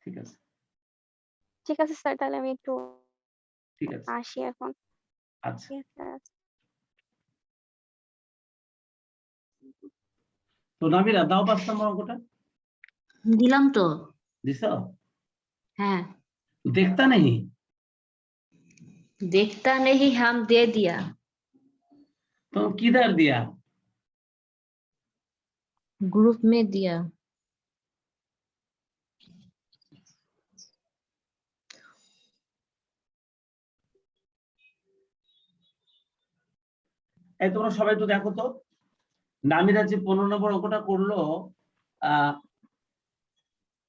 ঠিক আছে ঠিক আছে স্যার, তাহলে আমি একটু ঠিক আছে আসি এখন। আচ্ছা ঠিক আছে তো নামিরা দাও 5 নম্বর অঙ্কটা। দিলাম তো। দিছো? হ্যাঁ। देखता नहीं देखता नहीं हम दे दिया। तो किधर दिया? ग्रुप में दिया। এই তোমরা সবাই একটু দেখো তো, নামিরা যে 15 নম্বর অঙ্কটা করলো,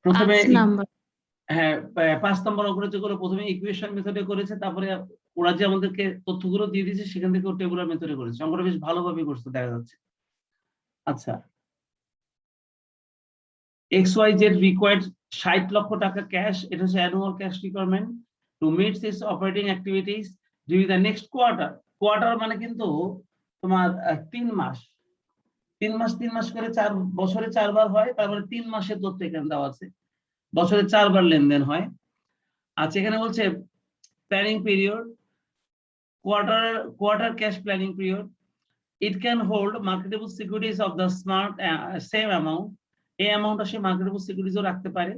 প্রথমে 5 নাম্বার। হ্যাঁ 5 নম্বর অঙ্কটা যে করে প্রথমে ইকুয়েশন মেথডে করেছে, তারপরে ওরা যে আমাদেরকে তথ্যগুলো দিয়ে দিয়েছে সেখান থেকে ও টেবুলার মেথডে করেছে। অঙ্কটা বেশ ভালোভাবে করছে দেখা যাচ্ছে। আচ্ছা, XYZ required 60 লক্ষ টাকা ক্যাশ, এটা হচ্ছে annual cash requirement to meet its operating activities during the next quarter. Quarter মানে কিন্তু তোমার 3 মাস, 3 মাস করে 4 বছরে 4 বার হয়, তারপরে 3 মাসের তথ্য এখানে দেওয়া আছে, বছরে 4 বার লেনদেন হয়। আচ্ছা, এখানে বলছে planning period, quarter cash planning period, it can hold marketable securities of the smart same amount, এই অ্যামাউন্টটা সে মার্কেটেবল সিকিউরিটিজও রাখতে পারে।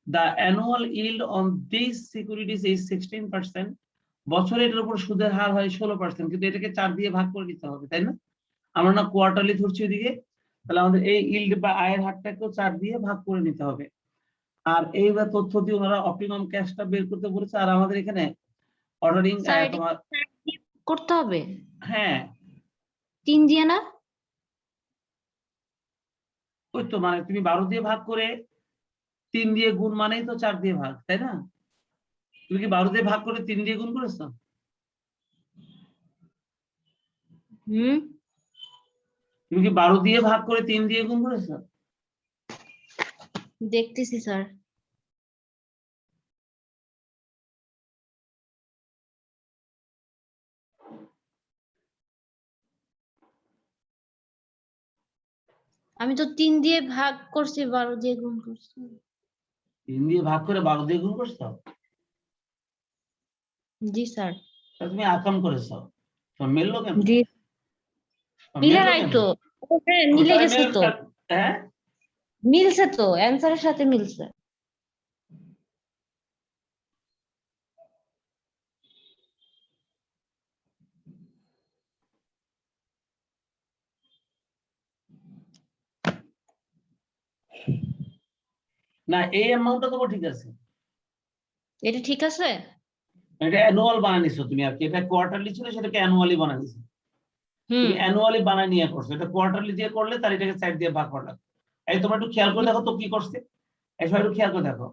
the annual yield on these securities is 16%, বছরে এটার উপর সুদের হার হয় 16%, কিন্তু এটাকে 4 দিয়ে ভাগ করে দিতে হবে, তাই না? আমরা না কোয়ার্টারলি ধরছি ওইদিকে, তাহলে আমাদের এই ইল্ড বা আয়ের হারটাকেও 4 দিয়ে ভাগ করে নিতে হবে। আর এইবার তথ্য দিয়ে ওনারা অপটিমাম ক্যাশটা বের করতে বলেছে। আর আমাদের এখানে অর্ডারিং তোমার করতে হবে। হ্যাঁ 3 দিয়ে না, ওই তো মানে তুমি 12 দিয়ে ভাগ করে 3 দিয়ে গুণ মানেই তো 4 দিয়ে ভাগ, তাই না? তুমি কি 12 দিয়ে ভাগ করে 3 দিয়ে গুণ করেছো? তুমি কি 12 দিয়ে ভাগ করে 3 দিয়ে গুণ করেছো? দেখতেছি স্যার। আমি তো 3 দিয়ে ভাগ করছি, 12 দিয়ে গুণ করছি। 3 দিয়ে ভাগ করে 12 দিয়ে গুণ করছো? জি স্যার। তুমি আকাম করেছো, তো মিললো কেন? জি মিলে নাই তো। হ্যাঁ মিলে গেছে তো। হ্যাঁ মিলছে তো, অ্যানসারের সাথে মিলছে। না এই অ্যামাউন্টটা তো ঠিক আছে, এটা ঠিক আছে। এটা অ্যানুয়াল বানানিছো তুমি, আর কি এটা কোয়ার্টারলি ছিল সেটাকে অ্যানুয়ালি বানানিছো। তুমি অ্যানুয়ালি বানায় নিয়ে করছো, এটা কোয়ার্টারলি দিয়ে করলে তার এটাকে 4 দিয়ে ভাগ করা লাগবে। এই তোমরা একটু খেয়াল করে দেখো তো কি করছে, এই সবাই একটু খেয়াল করে দেখো।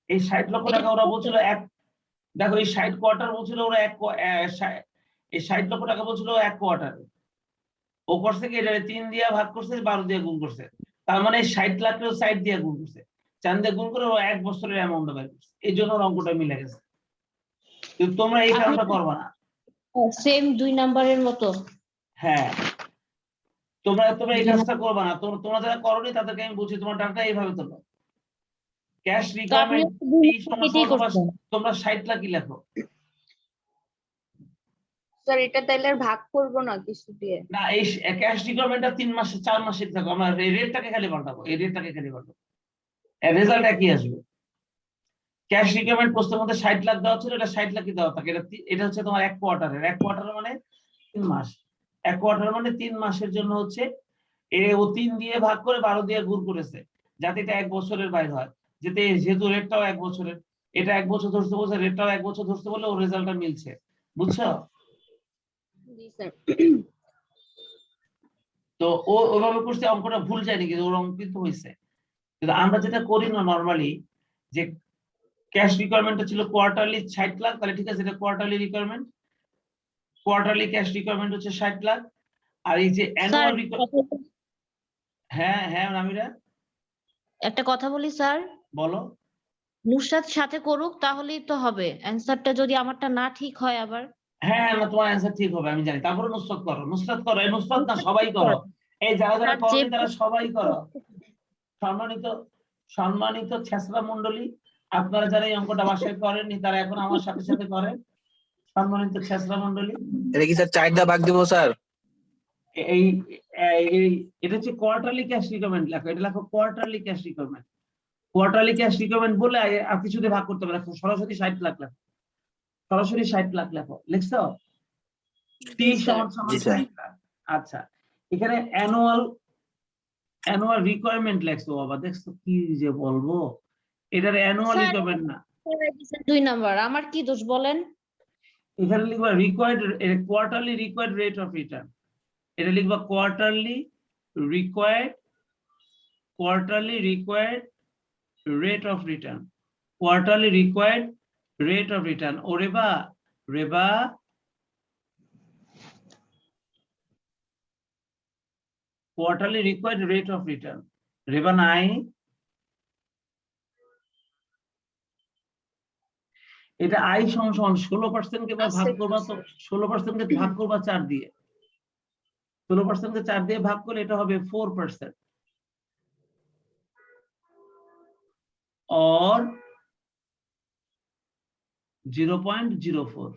এই 60 লক্ষ টাকা ওরা বলছিল এক, দেখো এই 60 কোয়ার্টার বলছিল ওরা এই 60 লক্ষ টাকা বলছিল এক কোয়ার্টারে, ও করছে কি এটা 3 দিয়ে ভাগ করছে, 12 দিয়ে গুণ করছে, তার মানে 60 লাখের 60 দিয়ে গুণ করছে, 4 দিয়ে গুণ করে ও 1 বছরের অ্যামাউন্ট বের করছে, এই জন্য অঙ্কটা মিলে গেছে। কিন্তু তোমরা এই কারণটা করবে না, সেম 2 নাম্বারের মতো। হ্যাঁ তোমরা এই কাজটা করবে না, তোমরা যারা করোনি তাদেরকে আমি বলছি তোমার ডাটা এইভাবে তোলো। ক্যাশ রিকোয়ারমেন্ট এই সমস্যা, তোমরা 60 লাখই লেখো। স্যার এটা তাইলে আর ভাগ করব না কিছু দিয়ে? না এই ক্যাশ রিকোয়ারমেন্টটা 3 মাসে 4 মাসে থাকো, আমরা এই রেটটাকে খালি পাল্টাবো, এই রেটটাকে খালি পাল্টাবো, এর রেজাল্ট একই আসবে। ক্যাশ রিকোয়ারমেন্ট প্রশ্নের মধ্যে 60 লাখ দেওয়া ছিল, এটা 60 লাখই দেওয়া থাকে, এটা হচ্ছে তোমার এক কোয়ার্টারের, এক কোয়ার্টার মানে 3 মাস, এক কোয়ার্টার মানে 3 মাসের জন্য হচ্ছে ও 3 দিয়ে ভাগ করে 12 দিয়ে গুণ করেছে, যাতে এটা 1 বছরের বাইরে হয়, যেহেতু রেটটাও 1 বছরের, এটা 1 বছর ধরতে বলছে, রেটটাও 1 বছর ধরতে বললে ওর রেজাল্টটা মিলছে, বুঝছো? জি স্যার। তো ও ওইভাবে করছে, অঙ্কটা ভুল যায়নি, কিন্তু ওর অঙ্ক কিন্তু হয়েছে। কিন্তু আমরা যেটা করি না নরমালি, যে ক্যাশ রিকোয়ারমেন্টটা ছিল কোয়ার্টারলি 60 লাখ, তাহলে ঠিক আছে এটা quarterly requirement, quarterly cash requirement হচ্ছে 60 লাখ। আর এই যে অ্যানুয়াল হ্যাঁ হ্যাঁ নামিরা একটা কথা বলি স্যার। বলো। নুসরাত সাথে করুক তাহলেই তো হবে, অ্যানসারটা যদি আমারটা না ঠিক হয় আবার। হ্যাঁ না তোমার অ্যানসার ঠিক হবে আমি জানি, তারপরে নুসরাত করো, নুসরাত করো, এই নুসরাত না সবাই করো, এই যারা যারা করোনি তারা সবাই করো। সম্মানিত ছেসরা মণ্ডলী, আপনারা যারা এই অঙ্কটা বাসায় করেননি তারা এখন আমার সাথে সাথে করেন, সম্মানিত ছেসরা মন্ডলী। এটা কি স্যার 4 দা ভাগ দিব স্যার? এই এটা হচ্ছে কোয়ার্টারলি ক্যাশ রিকোয়ারমেন্ট লেখো, এটা লেখো quarterly cash requirement. Quarterly cash requirement বলে আর কিছু দিয়ে ভাগ করতে হবে, লেখো সরাসরি 60 লাখ লেখো, সরাসরি 60 লাখ লেখো। লিখছো? টি সমান সমান জি স্যার। 60 লাখ। আচ্ছা, এখানে অ্যানুয়াল রিকোয়ারমেন্ট লেখছো। বাবা দেখছো কি যে বলবো, এটার অ্যানুয়াল স্যার, রিকোয়ারমেন্ট না, 2 নাম্বার আমার কি দোষ বলেন? এখানে লিখবা required quarterly required rate of return. এটা লিখবা quarterly required rate of return, quarterly required rate of return. ও রেবা quarterly required rate of return, রেবা নাই? এটা আই সমান 16% কে ভাগ আছে করবা, তো 16% কে ভাগ করবা 4 দিয়ে, 16% কে 4 দিয়ে ভাগ করলে এটা হবে 4% or 0.04।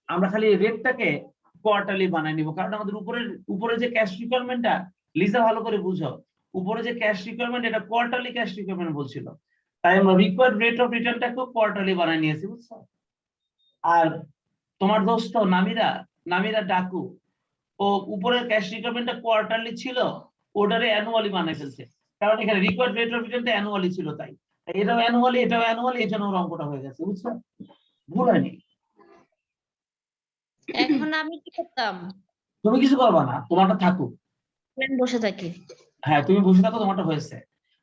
আমরা খালি রেটটাকে কোয়ার্টারলি বানাই নিব, কারণ আমাদের উপরে যে ক্যাশ রিকোয়ারমেন্টটা, লিজা ভালো করে বুঝো, উপরে যে ক্যাশ রিকোয়ারমেন্ট এটা কোয়ার্টারলি ক্যাশ রিকোয়ারমেন্ট বলছিল, তাই আমরা রিকোয়ার্ড রেট অফ রিটার্নটাকে কোয়ার্টারলি বানাই নিয়েছি, বুঝছো? আর তোমার দোস্ত নামিরা ডাকু, ও উপরের ক্যাশ রিকোয়ারমেন্টটা কোয়ার্টারলি ছিল, ওটারে অ্যানুয়ালি বানাই ফেলছে, কারণ এখানে রিকোয়ার্ড রেট অফ রিটার্নটা অ্যানুয়ালি ছিল, তাই এটাও অ্যানুয়ালি এই জন্য ওর অঙ্কটা হয়ে গেছে, বুঝছো? ভুল হয়নি। এখন আমি কি করতাম? তুমি কিছু করবা না, তোমারটা থাকুক। আমি বসে থাকি। হ্যাঁ, তুমি বসে থাকো, তোমারটা হয়েছে।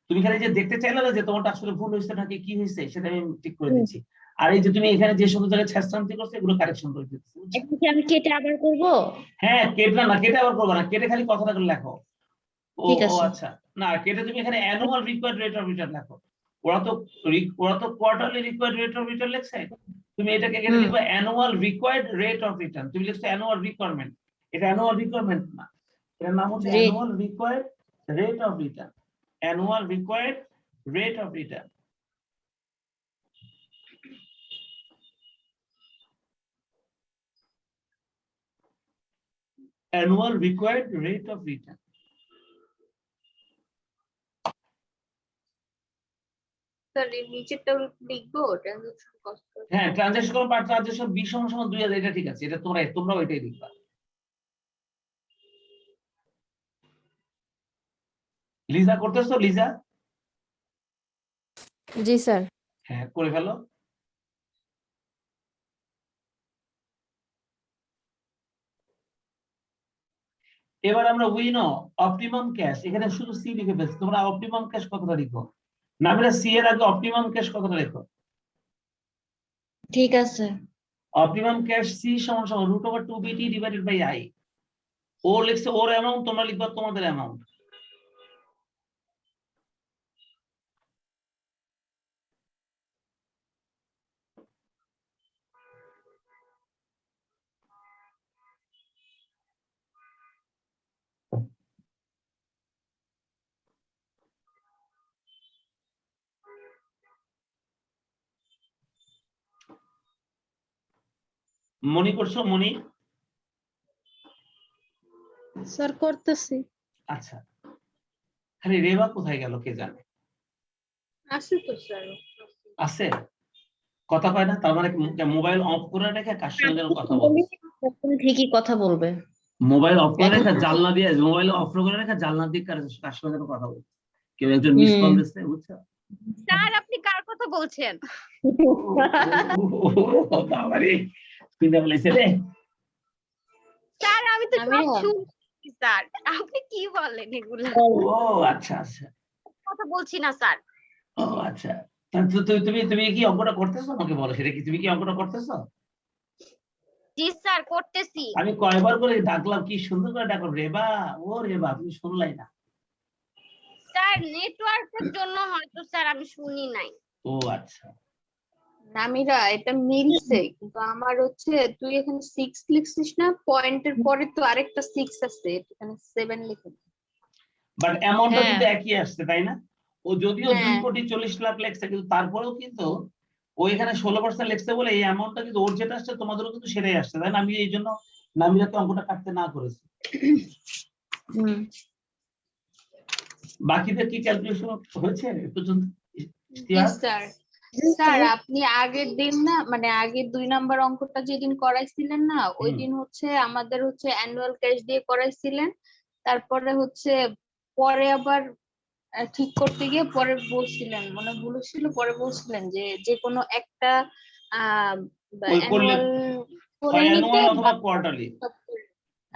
তুমি খালি যে দেখতে চাইলে না যে তোমারটা আসলে ভুল হয়েছে নাকি কি হয়েছে, সেটা আমি ঠিক করে দিচ্ছি। আর এই যে তুমি এখানে যে সমস্ত জায়গায় ছেঁচড়ামি করছো, এগুলো কারেকশন করে দিচ্ছি, বুঝছো? এখন কি আমি কেটে আবার করব? হ্যাঁ, কেটে আবার করবা না, কেটে খালি কথাটা করে লেখো। ঠিক ও আছে। আচ্ছা, না কেটে তুমি এখানে annual required rate of return লেখো। ওরা তো quarterly required rate of return লিখছে, তুমি এটাকে এখানে লিখবে annual required rate of return. তুমি লিখছো অ্যানুয়াল রিকোয়ারমেন্ট, এটা অ্যানুয়াল রিকোয়ারমেন্ট না, এটার নাম হচ্ছে Rate. Annual required rate of return, annual required rate of return. Annual required rate of return. Sir এর নিচেরটা লিখবো ট্রানজাকশন কস্ট। হ্যাঁ, ট্রানজাকশন পার ট্রানজাকশন 20 সমান 2000, এটা ঠিক আছে, এটা তোমরা ওইটাই লিখবা। লিজা করতেছো? লিজা? জি স্যার। হ্যাঁ, করে ফেলো। এবার আমরা উইনো অপটিমাম ক্যাশ, এখানে শুধু সি লিখে ফেলছি, তোমরা অপটিমাম ক্যাশ কতটা লিখো? নামিরা সি এর আগে অপটিমাম ক্যাশ কতটা লিখো? ঠিক আছে। অপটিমাম ক্যাশ সি সমান সমান √2BT ডিভাইডেড বাই আই। ও লিখছে ওর অ্যামাউন্ট, তোমরা লিখবা তোমাদের অ্যামাউন্ট। মনি করছো? মনি? স্যার করতেছি। আচ্ছা, খালি রেবা কোথায় গেল কে জানে? আছে তো স্যার। আছে, কথা কয় না, তার মানে মোবাইল অফ করে রেখে কার সঙ্গে যেন কথা বলছে। এখন ঠিকই কথা বলবে। মোবাইল অফ করে রেখে জানলা দিয়ে, মোবাইল অফ করে রেখে জানলা দিয়ে কার সঙ্গে যেন কথা বলছে, কেউ একজন মিস কল দিচ্ছে, বুঝছো? স্যার আপনি কার কথা বলছেন? বাবারে, শুনে বলেছে রে। স্যার আমি তো সব নামিরা। শুনছি স্যার, আপনি কি বলেন এগুলা? ও আচ্ছা আচ্ছা, কথা বলছি না স্যার। ও আচ্ছা, তুমি কি অঙ্কটা করতেছো? আমাকে বলো, সেটা কি তুমি কি অঙ্কটা করতেছো? জি স্যার করতেছি। আমি কয়বার করে ডাকলাম, কি সুন্দর করে ডাকো, রেবা, ও রেবা, তুমি শুনলাই না। স্যার নেটওয়ার্কের জন্য হয়তো স্যার আমি শুনি নাই। ও আচ্ছা, নামিরা এটা মিলছে, কিন্তু আমার হচ্ছে তুই এখানে 6 লিখছিস না, পয়েন্টের পরে তো আরেকটা 6 আছে, এখানে 7 লিখে। বাট অ্যামাউন্টটা হ্যাঁ। কিন্তু একই আসছে, তাই না? ও যদিও হ্যাঁ। 2,40,00,000 লেখছে, কিন্তু তারপরেও কিন্তু ও এখানে 16% লেখছে বলে এই অ্যামাউন্টটা কিন্তু ওর যেটা আসছে তোমাদেরও কিন্তু সেটাই আসছে, তাই না? আমি এই জন্য নামিরাকে অঙ্কটা কাটতে না করেছি। হুম। বাকিদের কি ক্যালকুলেশন হয়েছে এ পর্যন্ত? জি স্যার। স্যার আপনি আগের দিন না, মানে আগের 2 নাম্বার অঙ্কটা যেদিন করাইছিলেন না, ওই হুম। দিন হচ্ছে আমাদের হচ্ছে অ্যানুয়াল ক্যাশ দিয়ে করাইছিলেন। তারপরে হচ্ছে পরে আবার ঠিক করতে গিয়ে পরে বলছিলেন, মানে ভুল ছিল, পরে বলছিলেন যে যে কোনো একটা ওই করলে অ্যানুয়াল করে হয় নিতে অ্যানুয়াল অথবা বাকি কোয়ার্টারলি।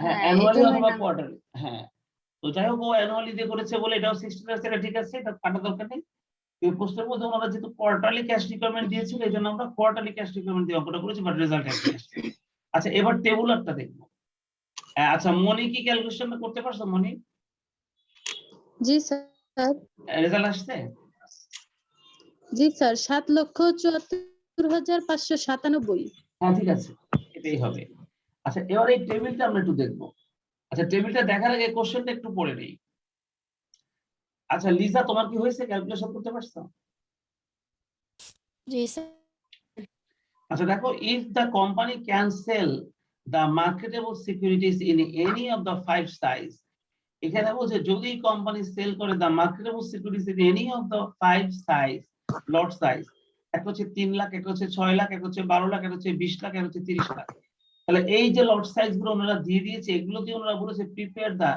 হ্যাঁ, হ্যাঁ, এই অ্যানুয়ালি জন্যই অথবা নাম। কোয়ার্টারলি। হ্যাঁ, তো যাই হোক ও অ্যানুয়ালি দিয়ে করেছে বলে এটাও 60 এটা ঠিক আছে, এটা কাটা দরকার নেই। এই প্রশ্নের মধ্যে ওনারা যেহেতু কোয়ার্টারলি ক্যাশ রিকোয়ারমেন্ট দিয়েছিল, এই জন্য আমরা কোয়ার্টারলি ক্যাশ রিকোয়ারমেন্ট দিয়ে অঙ্কটা করেছি, বাট রেজাল্ট একই আসছে। আচ্ছা, এবার টেবুলারটা দেখবো। আচ্ছা, মনি কি ক্যালকুলেশন করতে পারছো মনি? জি স্যার। রেজাল্ট আসছে? জি স্যার, 7,74,597। হ্যাঁ, ঠিক আছে, এটাই হবে। আচ্ছা, এবার এই টেবিলটা আমরা একটু দেখবো। আচ্ছা, টেবিলটা দেখার আগে কোশ্চেনটা একটু পড়ে নেই। আচ্ছা লিজা, তোমার কি হয়েছে, ক্যালকুলেশন করতে পারছো? জি স্যার। আচ্ছা দেখো, if the company can sell the marketable securities in any of the 5 size, এখানে বলছে যদি কোম্পানি সেল করে the marketable securities in any of the 5 size lot size, একটা হচ্ছে 3 লাখ, একটা হচ্ছে 6 লাখ, একটা হচ্ছে 12 লাখ, একটা হচ্ছে 20 লাখ, একটা হচ্ছে 30 লাখ। তাহলে এই যে লট সাইজ গুলো ওনারা দিয়ে দিয়েছে, এগুলো দিয়ে ওনারা বলেছে প্রিপেয়ার দা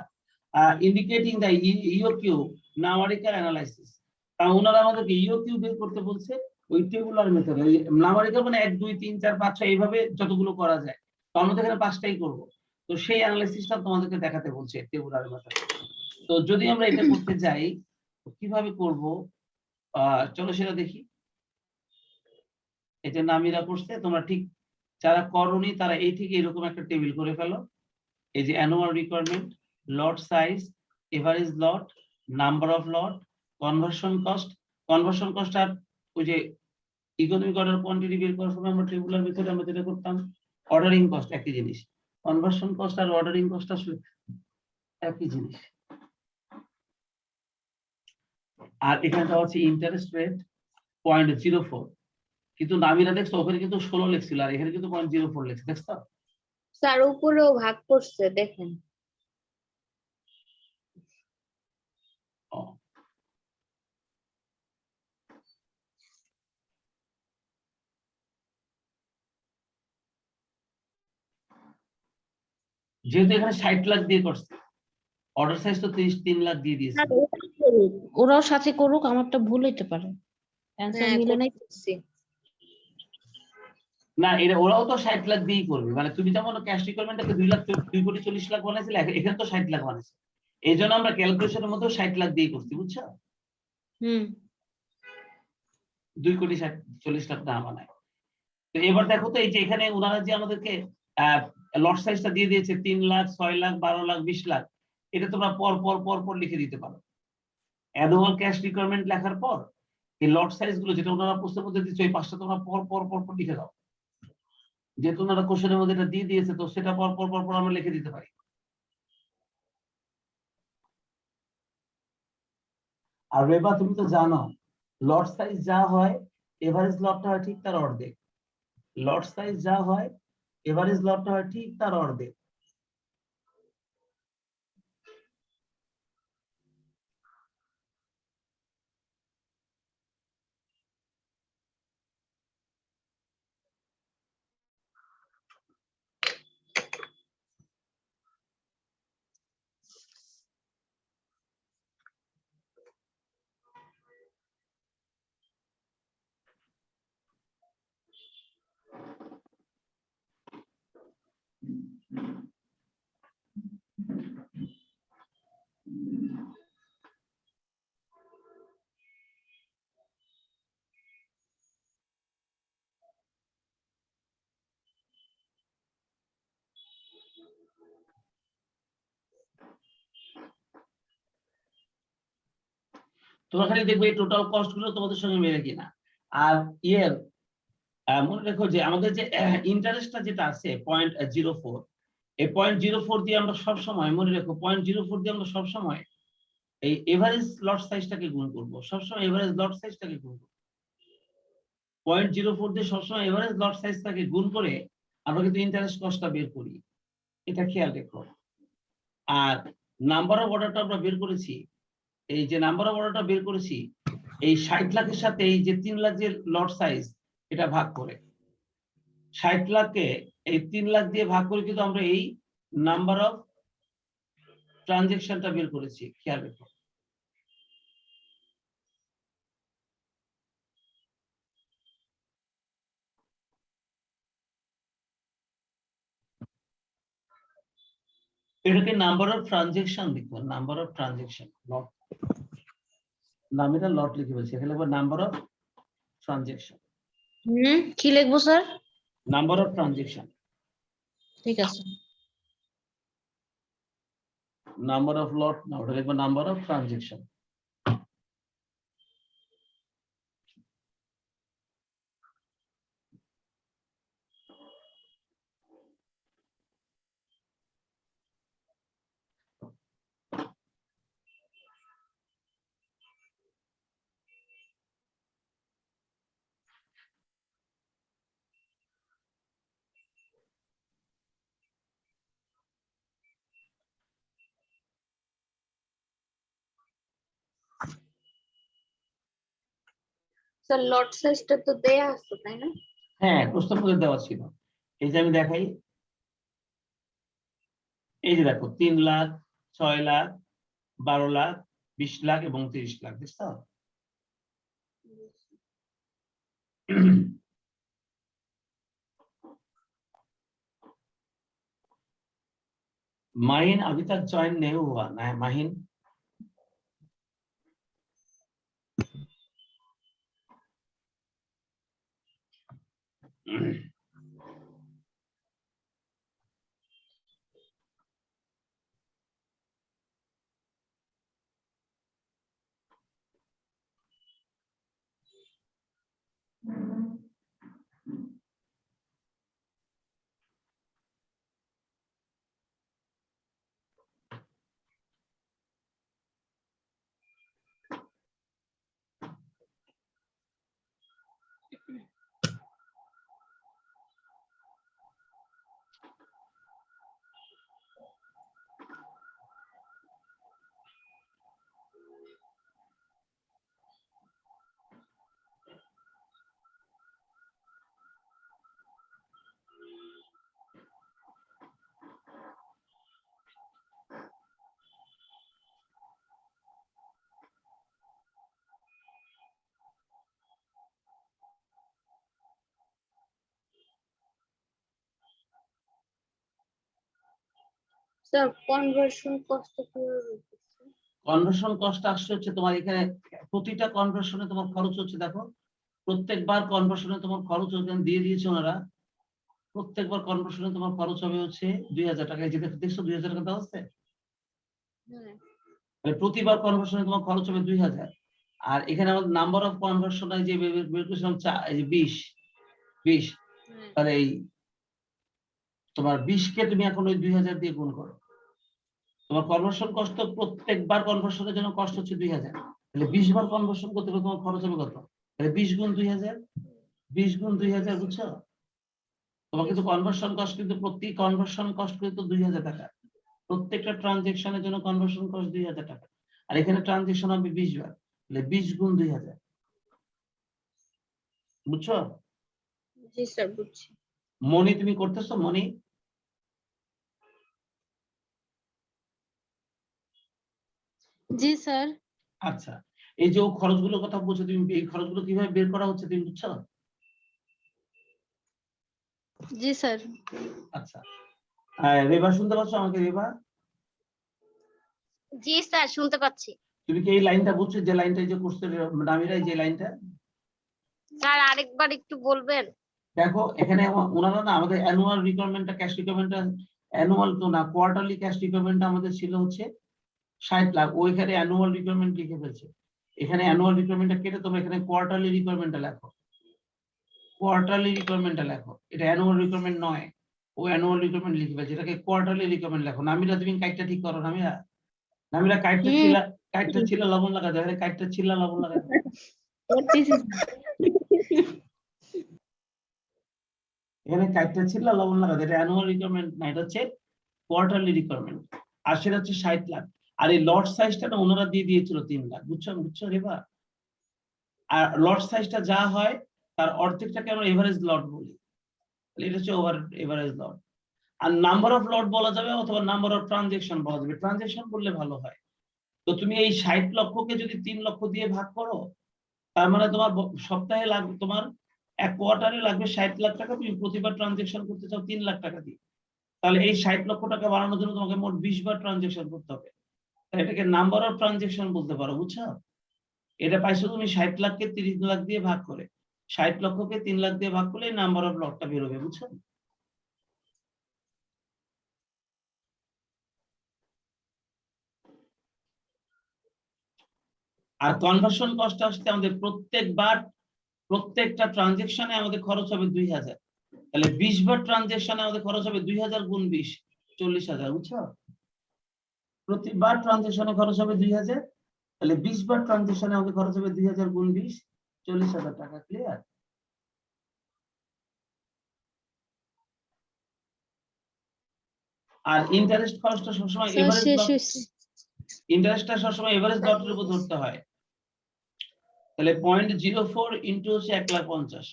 ইন্ডিকেটিং দা ইওকিউ নামারিক্যাল অ্যানালাইসিস। কারণ ওনারা আমাদেরকে ইওকিউ বের করতে বলছে ওই টেবুলার মেথড, ওই নামারিক্যাল মানে 1 2 3 4 5 6 এইভাবে যতগুলো করা যায়, তো আমরা তো এখানে 5টাই করব। তো সেই অ্যানালাইসিসটা তোমাদেরকে দেখাতে বলছে টেবুলার মেথড। তো যদি আমরা এটা করতে যাই কিভাবে করব, চলো সেটা দেখি। এটা নামিরা করছে, তোমরা ঠিক যারা করনি তারা এই ঠিক এরকম একটা টেবিল করে ফেলো। এই যে annual requirement, lot size, average lot, number of lot, conversion cost আর ওই যে ইকোনমিক অর্ডার কোয়ান্টিটি বের করার সময় আমরা টেবুলার মেথডে আমরা যেটা করতাম অর্ডারিং কস্ট একই জিনিস, কনভার্সন কস্ট আর অর্ডারিং কস্ট আসলে একই জিনিস। আর এখানটা হচ্ছে ইন্টারেস্ট রেট 0.04, কিন্তু নামিরা দেখছো ওখানে কিন্তু 16 লিখছিল আর এখানে কিন্তু 0.04 লিখছে, দেখছো? স্যার উপরেও ভাগ করছে দেখেন। ও, যেহেতু এখানে 60 লাখ দিয়ে করছে, অর্ডার সাইজ তো 3 লাখ দিয়ে দিয়েছে। ওরাও সাথে করুক, আমারটা ভুল হইতে পারে, অ্যানসার হ্যাঁ, মিলে নাই। করতেছি। না, এটা ওরাও তো 60 লাখ দিয়েই করবে, মানে তুমি যেমন ক্যাশ রিকোয়ারমেন্টটাকে 2,40,00,000 বানাইছিলে, এখানে তো 60 লাখ বানাইছে। এই জন্য আমরা ক্যালকুলেশনের মধ্যে 60 লাখ দিয়ে করছি, বুঝছো? হুম। 2,40,00,000 না বানায়। তো এবার দেখো তো, এই যে এখানে ওনারা যে আমাদেরকে লট সাইজটা দিয়ে দিয়েছে 3 লাখ, 6 লাখ, 12 লাখ, 20 লাখ, এটা তোমরা পর পর পর পর লিখে দিতে পারো। অ্যানুয়াল ক্যাশ রিকোয়ারমেন্ট লেখার পর এই লট সাইজ গুলো যেটা ওনারা প্রশ্নের মধ্যে দিচ্ছে ওই 5টা তোমরা পর পর পর পর লিখে দাও। যেহেতু ওনারা কোশ্চেনের মধ্যে এটা দিয়ে দিয়েছে, তো সেটা পর পর পর পর আমরা লিখে দিতে পারি। আর এবার তুমি তো জানো লট সাইজ যা হয় এভারেজ লটটা হয় ঠিক তার অর্ধেক, লট সাইজ যা হয় এভারেজ লটটা হয় ঠিক তার অর্ধেক। তোমরা খালি দেখবে এই টোটাল কস্ট গুলো তোমাদের সঙ্গে মেলে কিনা। আর ইয়ের মনে রেখো যে আমাদের যে ইন্টারেস্টটা যেটা আছে 0.04, এই 0.04 দিয়ে আমরা সবসময় মনে রেখো 0.04 দিয়ে আমরা সবসময় এই এভারেজ লট সাইজটাকে গুণ করব, সবসময় এভারেজ লট সাইজটাকে গুণ করব। 0.04 দিয়ে সবসময় এভারেজ লট সাইজটাকে গুণ করে আমরা কিন্তু ইন্টারেস্ট কস্টটা বের করি, এটা খেয়াল রেখো। আর নাম্বার অফ অর্ডারটা আমরা বের করেছি, এই যে নাম্বার অফ অর্ডারটা বের করেছি এই 60 লাখের সাথে এই যে 3 লাখ যে লট সাইজ এটা ভাগ করে, 60 লাখকে এই 3 লাখ দিয়ে ভাগ করে কিন্তু আমরা এই নাম্বার অফ ট্রানজেকশনটা বের করেছি, খেয়াল রেখো। এটাকে নাম্বার অফ ট্রানজেকশন লিখবো, নাম্বার অফ ট্রানজেকশন, লট নাম, এটা লট লিখে বলছি, এখানে লিখবো নাম্বার অফ ট্রানজেকশন, কি লিখবো স্যার? নাম্বার অফ ট্রানজেকশন, ঠিক আছে। নাম্বার অফ লট না, ওটা লিখবো নাম্বার অফ ট্রানজেকশন। স্যার লট সাইজটা তো দেয়া আছে তাই না? হ্যাঁ, প্রশ্ন করে দেওয়া ছিল। এই যে আমি দেখাই, এই যে দেখো 3 লাখ, 6 লাখ, 12 লাখ, 20 লাখ এবং 30 লাখ, দেখছো? माहिन अभी तक ज्वाइन नहीं हुआ ना है माहिन? স্যার কনভার্সন কষ্ট কিভাবে করতেছে? কনভার্সন কস্ট আসছে হচ্ছে তোমার এখানে প্রতিটা কনভার্সনে তোমার খরচ হচ্ছে, দেখো প্রত্যেকবার কনভার্সনে তোমার খরচ ওখানে দিয়ে দিয়েছে ওনারা, প্রত্যেকবার কনভার্সনে তোমার খরচ হবে হচ্ছে 2000 টাকা। এই যে দেখছো 2000 টাকা দেওয়া আছে, হ্যাঁ মানে প্রতিবার কনভার্সনে তোমার খরচ হবে 2000। আর এখানে আমাদের নাম্বার অফ কনভার্সন যে বের করেছিলাম এই যে 20, হ্যাঁ তাহলে এই তোমার 20 কে তুমি এখন ওই 2000 দিয়ে গুণ করো, তোমার কনভার্সন কষ্ট প্রত্যেকবার কনভার্সনের জন্য কষ্ট হচ্ছে 2000, তাহলে 20 বার কনভার্সন করতে গেলে তোমার খরচ হবে কত? তাহলে 20 গুণ 2000, 20 গুণ 2000, বুঝছো? তোমার কিন্তু কনভার্সন কস্ট কিন্তু প্রতি কনভার্সন কস্ট কিন্তু 2000 টাকা, প্রত্যেকটা ট্রানজেকশনের জন্য কনভার্সন কস্ট 2000 টাকা। আর এখানে ট্রানজেকশন হবে 20 বার, তাহলে 20 গুণ 2000, বুঝছো? জি স্যার বুঝছি। মনি তুমি করতেছো মনি? জি স্যার। আচ্ছা, এই যে ও খরচগুলোর কথা বলছো, তুমি এই খরচগুলো কিভাবে বের করা হচ্ছে তুমি বুঝছো? জি স্যার। আচ্ছা, রেবা শুনতে পাচ্ছ আমাকে? রেবা, জি স্যার শুনতে পাচ্ছি। তুমি কি এই লাইনটা বুঝছো, যে লাইনটা যে করছে নামিরাই, যে লাইনটা? স্যার আরেকবার একটু বলবেন? দেখো এখানে ওনারা না আমাদের অ্যানুয়াল রিকোয়ারমেন্টটা, ক্যাশ রিকোয়ারমেন্টটা অ্যানুয়াল তো না, কোয়ার্টারলি ক্যাশ রিকোয়ারমেন্টটা আমাদের ছিল হচ্ছে 60 লাখ, ওইখানে অ্যানুয়াল রিকোয়ারমেন্ট লিখে ফেলছে। এখানে অ্যানুয়াল রিকোয়ারমেন্টটা কেটে তোমরা এখানে কোয়ার্টারলি রিকোয়ারমেন্টটা লেখো, কোয়ার্টারলি রিকোয়ারমেন্টটা লেখো, এটা অ্যানুয়াল রিকোয়ারমেন্ট নয়, ও অ্যানুয়াল রিকোয়ারমেন্ট লিখে ফেলছে, এটাকে কোয়ার্টারলি রিকোয়ারমেন্ট লেখো। নামিরা তুমি কাইটটা ঠিক করো নামিরা। নামিরা হুম। কাইটটা ছিলা লবণ লাগা দেয়, কাইটটা ছিলা লবণ লাগা দেয়। করতেছি এখানে কাইটটা ছিলা লবণ লাগা দেয়, এটা অ্যানুয়াল রিকোয়ারমেন্ট না, এটা হচ্ছে কোয়ার্টারলি রিকোয়ারমেন্ট। আর সেটা হচ্ছে 60 লাখ। আর এই লট সাইজটা না ওনারা দিয়ে দিয়েছিল 3 লাখ, বুঝছো রেবা? আর লট সাইজটা যা হয় তার অর্ধেকটাকে আমরা এভারেজ লট বলি, এটা হচ্ছে এভারেজ লট। আর নাম্বার অফ লট বলা যাবে অথবা নাম্বার অফ ট্রানজেকশন বলা যাবে, ট্রানজেকশন বললে ভালো হয়। তো তুমি এই 60 লক্ষকে যদি 3 লক্ষ দিয়ে ভাগ করো, তার মানে তোমার সপ্তাহে লাগবে, তোমার এক কোয়ার্টারে লাগবে 60 লাখ টাকা, তুমি প্রতিবার ট্রানজেকশন করতে চাও 3 লাখ টাকা দিয়ে, তাহলে এই 60 লক্ষ টাকা বাড়ানোর জন্য তোমাকে মোট 20 বার ট্রানজেকশন করতে হবে। এটাকে নাম্বার অফ ট্রানজেকশন বলতে পারো, বুঝছো? এটা পাইছো তুমি 60 লাখকে 30 লাখ দিয়ে ভাগ করে, 60 লক্ষকে 3 লাখ দিয়ে ভাগ করলে নাম্বার অফ লটটা বেরোবে, বুঝছো? আর কনভার্সন কস্ট আসতে আমাদের প্রত্যেকটা ট্রানজেকশনে আমাদের খরচ হবে 2000, তাহলে 20 বার ট্রানজেকশনে আমাদের খরচ হবে 2000 গুণ 20, 40,000, বুঝছো? প্রতিবার ট্রানজেকশনে খরচ হবে 2000, তাহলে 20 বার ট্রানজেকশনে আমাদের খরচ হবে 2000 গুণ 20, 40,000 টাকা। ক্লিয়ার? আর ইন্টারেস্ট খরচটা সবসময় স্যার এভারেজ শেষ লট, হয়েছে। ইন্টারেস্টটা সবসময় এভারেজ লটের উপর ধরতে হয়। তাহলে 0.04 ইন্টু হচ্ছে 1,50,000,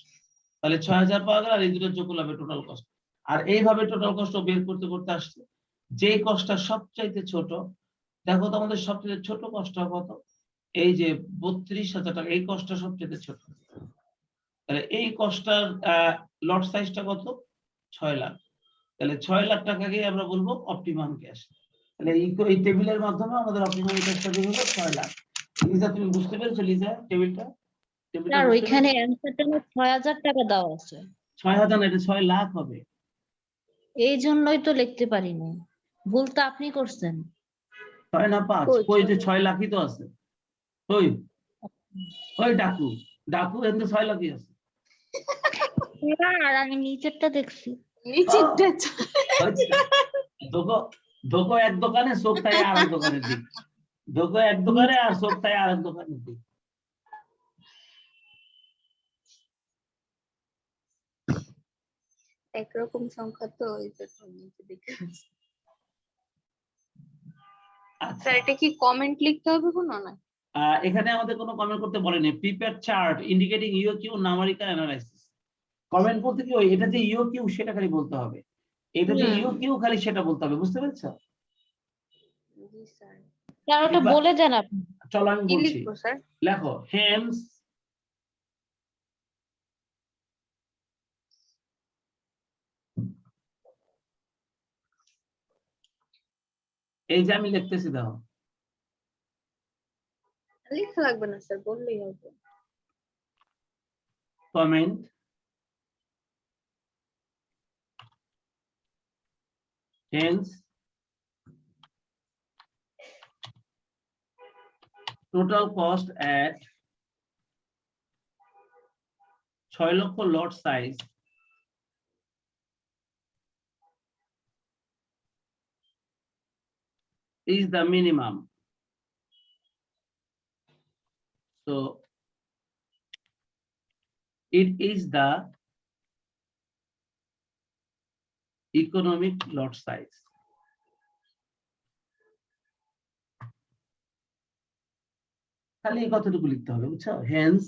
তাহলে 6000 পাওয়া গেল, আর এই দুটো যোগ করলে হবে টোটাল কস্ট। আর এইভাবে টোটাল কস্ট বের করতে করতে আসছে, যে কস্টটা সবচাইতে ছোট, দেখো তো আমাদের সবচেয়ে ছোট কস্টটা কত, এই যে 32,000 টাকা, এই কস্টটা সবচেয়ে ছোট। তাহলে এই কস্টটার লট সাইজটা কত? 6 লাখ। তাহলে 6 লাখ টাকাকে আমরা বলবো অপটিমাম ক্যাশ। তাহলে এই টেবিলের মাধ্যমে আমাদের অপটিমাম ক্যাশটা বের হলো 6 লাখ। লিজা তুমি বুঝতে পেরেছো? লিজা টেবিলটা স্যার ওইখানে অ্যান্সারটা 6,000 টাকা দেওয়া আছে, 6,000 না, এটা 6 লাখ হবে। এই জন্যই তো লিখতে পারিনি, ভুল তো আপনি করছেন। 6 না 5, কই যে 6 লাখই তো আছে। ওই ওই ডাকু এখানে 6 লাখই আছে। আর আমি নিচেরটা দেখছি। ধোকো এক দোকানে, চোখ তাই আর এক দোকানের দিক, ধোকো এক দোকানে আর চোখ তাই আর এক দোকানের দিক। একরকম সংখ্যা তো ওই জন্য নিচে দেখে। আচ্ছা, স্যার এটা কি কমেন্ট লিখতে হবে কোনো না? এখানে আমাদের কোনো কমেন্ট করতে বলেনি। Prepare chart indicating EOQ numerical analysis, comment বলতে কি, এটা যে ইউকিউ সেটা খালি বলতে হবে, এটা যে ইউকিউ খালি সেটা বলতে হবে, বুঝতে পেরেছো? জি স্যার। স্যার ওটা বলে দেন আপনি। চলো আমি কি বলছি, লিখবো স্যার? লেখো হেন্স এই যে আমি লিখতেছি, দেখো লেখা লাগবে না স্যার, বললেই হবে। Comment hence total cost at 6 লক্ষ lot size is the minimum. So it is the economic lot size. খালি এই কথাটুকু লিখতে হবে, বুঝছো? Hence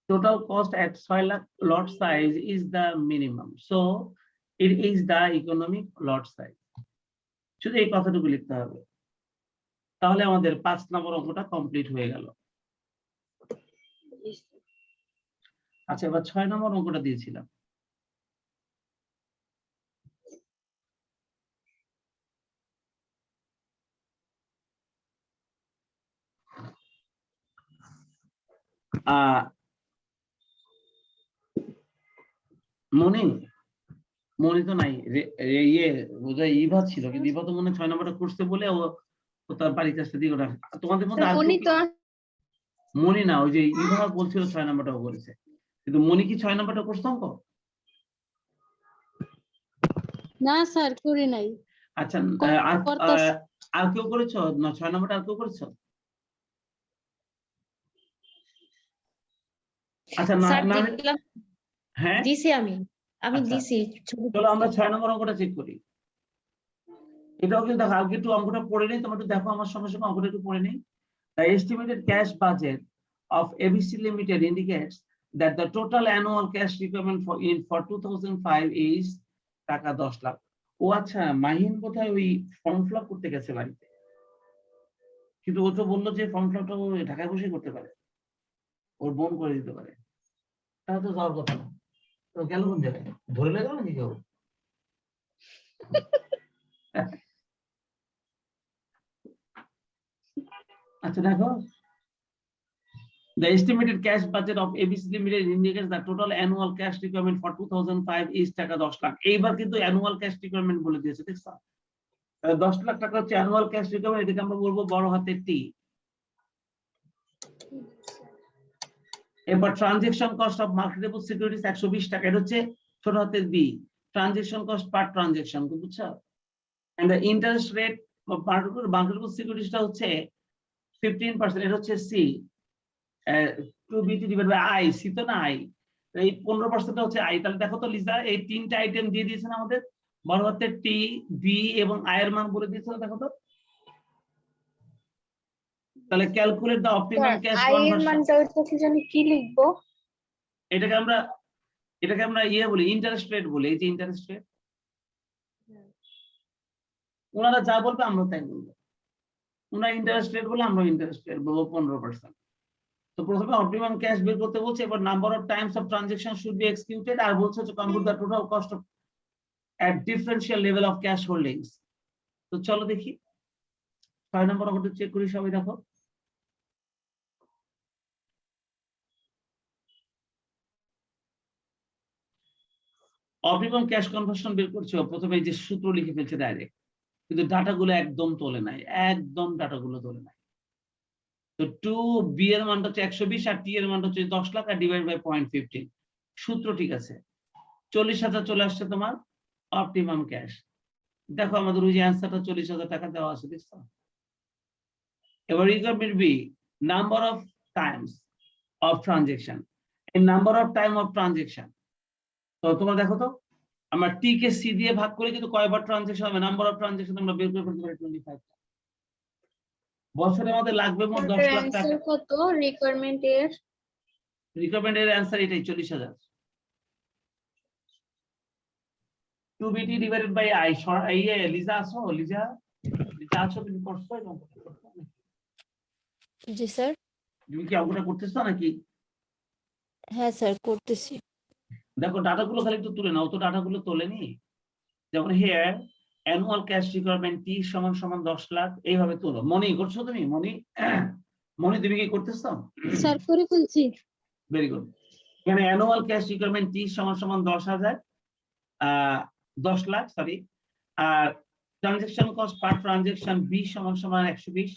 total cost at 6 lakh lot size is the minimum. So it is the economic lot size. শুধু এই কথাটুকু লিখতে হবে, তাহলে আমাদের 5 নম্বর অঙ্কটা কমপ্লিট হয়ে গেল। আচ্ছা, এবার 6 নম্বর অঙ্কটা দিয়েছিলাম। মনি তো নাই, ইয়ে বোধহয় ইভা ছিল, কিন্তু ইভা তো মনে 6 নম্বরটা করছে বলে ও তার বাড়িতে আসতে দিয়ে ওটা। তোমাদের মধ্যে আর উনি তো মনি না, ওই যে ইভা বলছিল 6 নম্বরটাও করেছে, কিন্তু মনি কি 6 নম্বরটা করছে অঙ্ক? না স্যার করি নাই। আচ্ছা, করতেছি। আর কেউ করেছো না? 6 নম্বরটা আর কেউ করেছো? আচ্ছা না স্যার না দেখলাম হ্যাঁ দিছি আমি আচ্ছা দিছি ছবি চলো আমরা দিছি। 6 নম্বর অঙ্কটা চেক করি। এটাও কিন্তু দেখো আগে একটু অঙ্কটা পড়ে নিই, তোমরা একটু দেখো আমার সঙ্গে সঙ্গে অঙ্কটা একটু পড়ে নিই। The estimated cash budget of ABC Limited indicates that the total annual cash requirement for 2005 is টাকা 10 লাখ। ও আচ্ছা, মাহিন বোধহয় ওই ফর্ম ফিল আপ করতে গেছে বাড়িতে, কিন্তু ও তো বললো যে ফর্ম ফিল আপটা ও ঢাকায় বসে করতে পারে, ওর বোন করে দিতে পারে। তাহলে তো যাওয়ার কথা না। তো গেল কোন জায়গায়? ধরে লেগে গেল নাকি কেউ? আচ্ছা দেখো, the estimated cash budget of ABC Limited indicates the total annual cash requirement for 2005 is টাকা 10 লাখ। এইবার কিন্তু annual cash requirement বলে দিয়েছে, দেখছো? 10 লাখ টাকা হচ্ছে annual cash requirement, এটাকে আমরা বলবো বড় হাতের টি। এরপর transaction cost of marketable securities 120 টাকা, এটা হচ্ছে ছোট হাতের b. Transaction cost per transaction, বুঝছো? And the interest rate of marketable সিকিউরিটিজটা হচ্ছে 15%, এটা হচ্ছে c. 2BT divide by i, c তো না আই, এই 15% হচ্ছে আই। তাহলে দেখো তো লিজা, এই তিনটা আইটেম দিয়ে দিয়েছেন আমাদের, বড় হাতের টি, বি এবং আই এর মান বলে দিয়েছিল, দেখো তো। তাহলে calculate the optimum cash I এর কনভার্সন, মানটা ওইটা কি জানি কি লিখবো? এটাকে আমরা ইয়ে বলি, ইন্টারেস্ট রেট বলি। এই যে ইন্টারেস্ট রেট, ওনারা যা বলবে আমরা তাই বলবো। ওনারা ইন্টারেস্ট রেট বলে আমরা ইন্টারেস্ট রেট বলবো 15%। তো প্রথমে অপটিমাম ক্যাশ বের করতে বলছে, এবার number of times of transaction should be executed, আর বলছে হচ্ছে compute the total cost of at differential level of cash holdings। তো চলো দেখি 6 নম্বর অঙ্কটা চেক করি, সবাই দেখো। অপটিমাম ক্যাশ কনভার্সন বের করছো, প্রথমে এই যে সূত্র লিখে ফেলছে ডাইরেক্ট, কিন্তু ডাটাগুলো একদম তোলে নাই, একদম ডাটাগুলো তোলে নাই। তো 2B এর মানটা হচ্ছে 120, আর টি এর মানটা হচ্ছে 10 লাখ, আর ডিভাইড বাই 0.15। সূত্র ঠিক আছে, 40,000 চলে আসছে তোমার অপটিমাম ক্যাশ। দেখো আমাদের ওই যে অ্যান্সারটা 40,000 টাকা দেওয়া আছে, দেখছো? এবার requirement b, number of times of transaction, এই number of time of transaction. তো তোমরা দেখো তো, আমরা টি কে সি দিয়ে ভাগ করে কিন্তু কয়বার ট্রানজেকশন হবে, নাম্বার অফ ট্রানজেকশন আমরা বের করে ফেলতে পারি 25। বছরে আমাদের লাগবে মোট 10 লাখ টাকা। অ্যান্সার কত রিকোয়ারমেন্ট এর? রিকোয়ারমেন্টের অ্যান্সার এটাই, 40,000। 2BT divided by I. ইয়ে লিজা আছো? লিজা আছো? তুমি করছো এই অঙ্কটা? জি স্যার। তুমি কি অঙ্কটা করতেছো নাকি? হ্যাঁ স্যার করতেছি। দেখো ডাটাগুলো খালি একটু তুলে নাও, তো ডাটাগুলো তোলেনি। যেমন here annual cash requirement T সমান সমান 10 লাখ, এইভাবে তোলো। মনি করছো তুমি? মনি তুমি কি করতেছো? স্যার করে ফেলছি। Very good. এখানে অ্যানুয়াল ক্যাশ রিকোয়ারমেন্ট টি সমান সমান 10,000, 10 লাখ সরি, আর transaction cost per transaction b সমান সমান 120,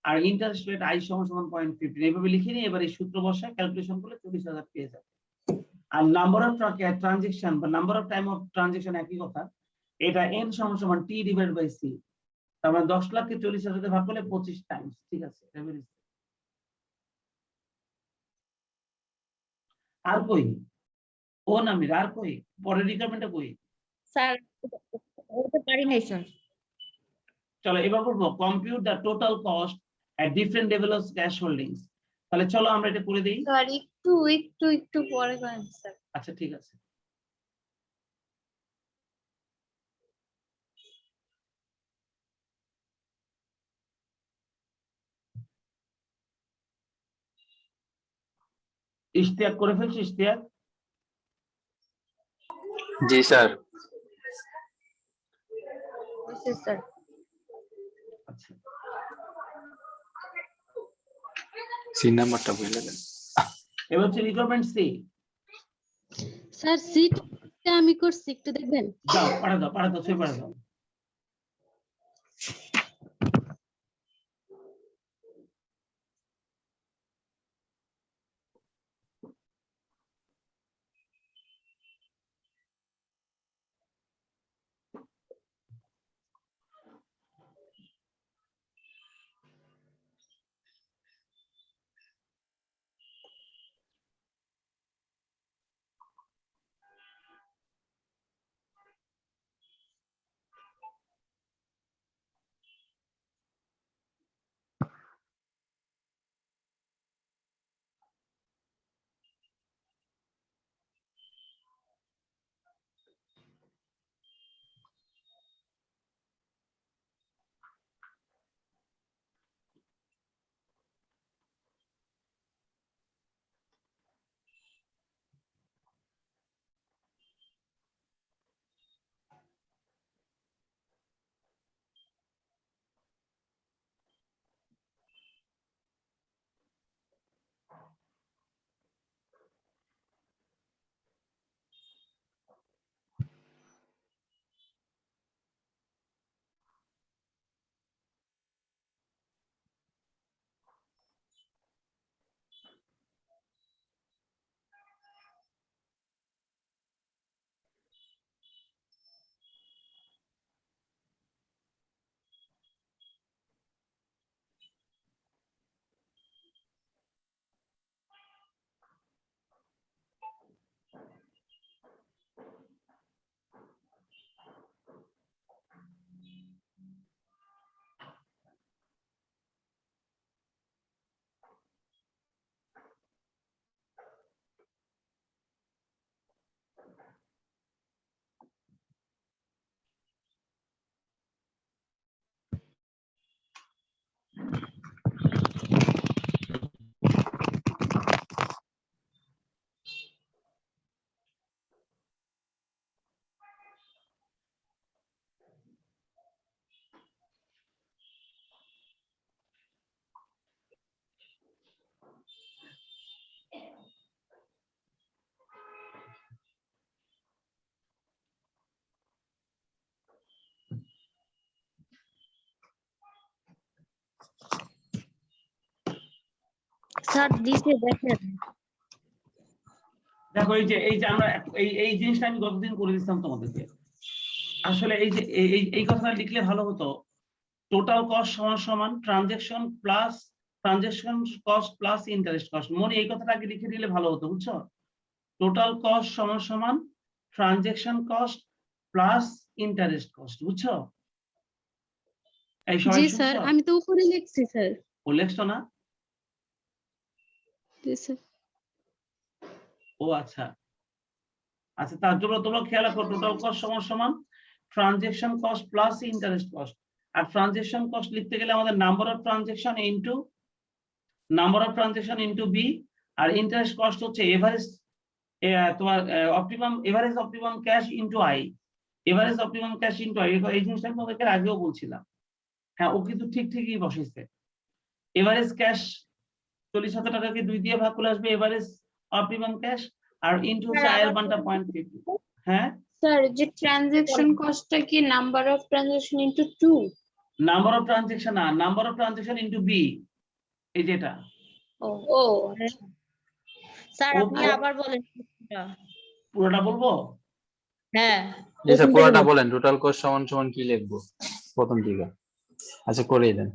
আর ইন্টারেস্ট রেট আই সমান সমান 0.15। এইভাবে লিখে নিই, এবার এই সূত্র বসায় ক্যালকুলেশন করলে 40,000 পেয়ে যাবে। আর নাম্বার অফ ট্রানজেকশন বা number of time of transaction একই কথা, এটা এন সমান সমান টি ডিভাইড বাই সি। তার মানে 10 লাখকে 40,000 ভাগ করলে 25 টাইমস। ঠিক আছে, আর কই ও নামির, আর কই পরের রিকোয়ারমেন্টটা কই? স্যার ওটা পারি নাই স্যার। চলো এবার করবো compute the total cost at different level of cash holdings. তাহলে চলো আমরা এটা করে দিই। স্যার একটু পরে করেন স্যার। আচ্ছা ঠিক আছে। ইশতিয়াক করে ফেলছি? ইশতিয়াক জি স্যার। স্যার আচ্ছা, সি নাম্বারটা বলে দেন। এবার হচ্ছে রিকোয়ারমেন্ট সি। স্যার সিটটা আমি করছি, একটু দেখবেন। যাও পাঠা দাও ছবি পাঠা দাও। স্যার দিছে দেখেন। দেখো এই যে আমরা এই জিনিসটা আমি গতদিন করে দিচ্ছিলাম তোমাদেরকে। আসলে এই যে এই কথাটা লিখলে ভালো হতো, টোটাল কস্ট সমান সমান transaction cost plus interest cost. মনে এই কথাটা আগে লিখে দিলে ভালো হতো, বুঝছো? টোটাল কস্ট সমান সমান transaction cost plus interest cost, বুঝছো? এই সবাই জি শুনছো? স্যার, আমি তো উপরে লিখছি স্যার। ও লেখছো না? জি স্যার। ও আচ্ছা আচ্ছা, তার জন্য তোমরা খেয়াল রাখো, টোটাল কস্ট সমান সমান transaction cost plus interest cost. আর ট্রানজেকশন কস্ট লিখতে গেলে আমাদের number of transaction into b, আর ইন্টারেস্ট কস্ট হচ্ছে এভারেজ তোমার average optimum cash into i. Average optimum cash into i, এই জিনিসটা আমি তোমাদেরকে আগেও বলছিলাম। হ্যাঁ, ও কিন্তু ঠিকই বসেছে। এভারেজ ক্যাশ 40,000 টাকাকে 2 দিয়ে ভাগ করলে আসবে এভারেজ অপটিমাম ক্যাশ, আর ইনটু হচ্ছে আয়ের মানটা 0.50। হ্যাঁ, স্যার যে ট্রানজেকশন কস্টটা কি number of transaction into 2? Number of transaction না, number of transaction into b, এই যেটা। ও ও স্যার ও আপনি আবার বলেন। পুরোটা বলবো? হ্যাঁ, জি স্যার, প্রথম থেকে পুরোটা বলেন। বলেন, টোটাল কস্ট সমান সমান কি লিখবো প্রথম দিকে? আচ্ছা, করেই দেন।